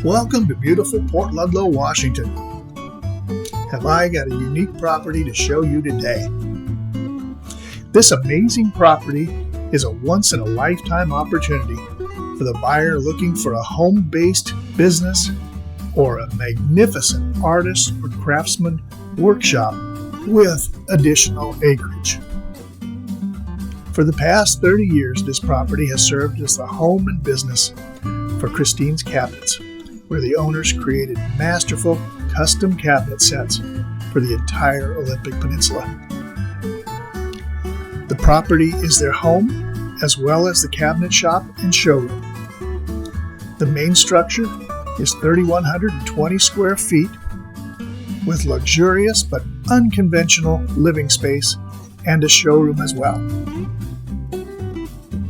Welcome to beautiful Port Ludlow, Washington. Have I got a unique property to show you today? This amazing property is a once-in-a-lifetime opportunity for the buyer looking for a home-based business or a magnificent artist or craftsman workshop with additional acreage. For the past 30 years, this property has served as the home and business for Kristine's Cabinets, where the owners created masterful custom cabinet sets for the entire Olympic Peninsula. The property is their home, as well as the Cabinet Shop and Showroom. The main structure is 3,120 square feet with luxurious but unconventional living space and a showroom as well.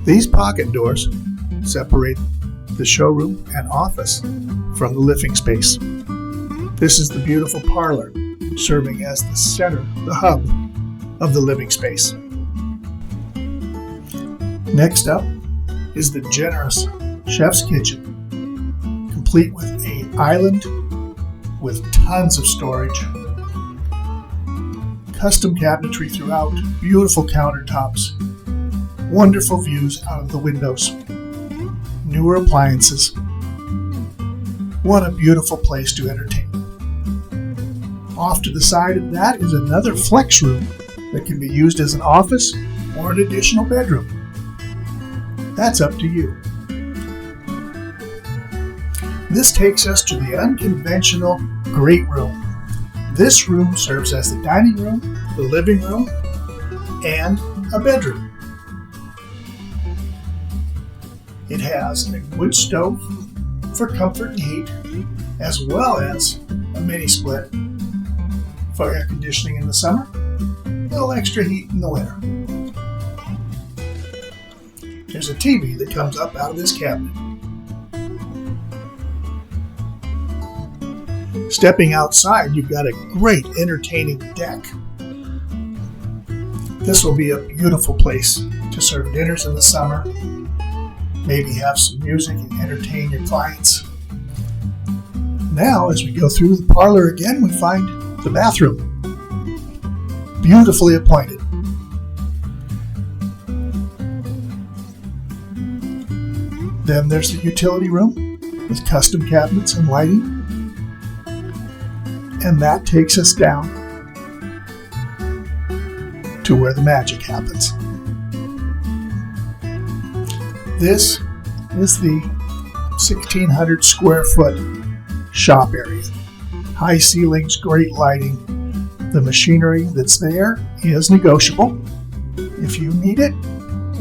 These pocket doors separate the showroom and office from the living space. This is the beautiful parlor, serving as the center, the hub of the living space. Next up is the generous chef's kitchen, complete with an island with tons of storage, custom cabinetry throughout, beautiful countertops, wonderful views out of the windows, newer appliances. What a beautiful place to entertain. Off to the side of that is another flex room that can be used as an office or an additional bedroom. That's up to you. This takes us to the unconventional great room. This room serves as the dining room, the living room, and a bedroom. It has a wood stove for comfort and heat, as well as a mini split for air conditioning in the summer, a little extra heat in the winter. There's a TV that comes up out of this cabinet. Stepping outside, you've got a great entertaining deck. This will be a beautiful place to serve dinners in the summer, maybe have some music and entertain your clients. Now, as we go through the parlor again, we find the bathroom, beautifully appointed. Then there's the utility room with custom cabinets and lighting. And that takes us down to where the magic happens. This is the 1,600 square foot shop area. High ceilings, great lighting. The machinery that's there is negotiable. If you need it,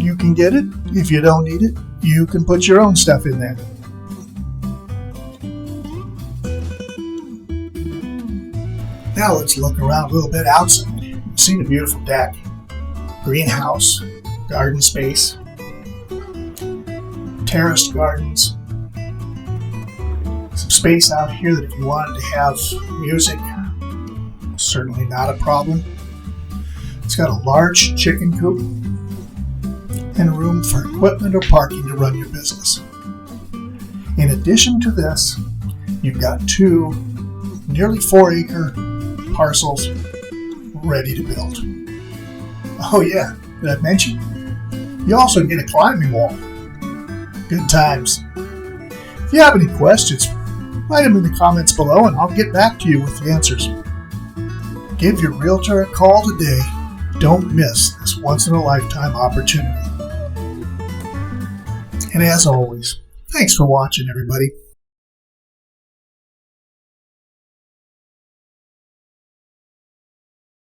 you can get it. If you don't need it, you can put your own stuff in there. Now let's look around a little bit outside. You've seen a beautiful deck, greenhouse, garden space, terraced gardens, some space out here that if you wanted to have music, certainly not a problem. It's got a large chicken coop and room for equipment or parking to run your business. In addition to this, you've got two nearly 4-acre parcels ready to build. Oh yeah, did I mention? You also get a climbing wall. Good times. If you have any questions, write them in the comments below and I'll get back to you with the answers. Give your realtor a call today. Don't miss this once-in-a-lifetime opportunity. And as always, thanks for watching, everybody.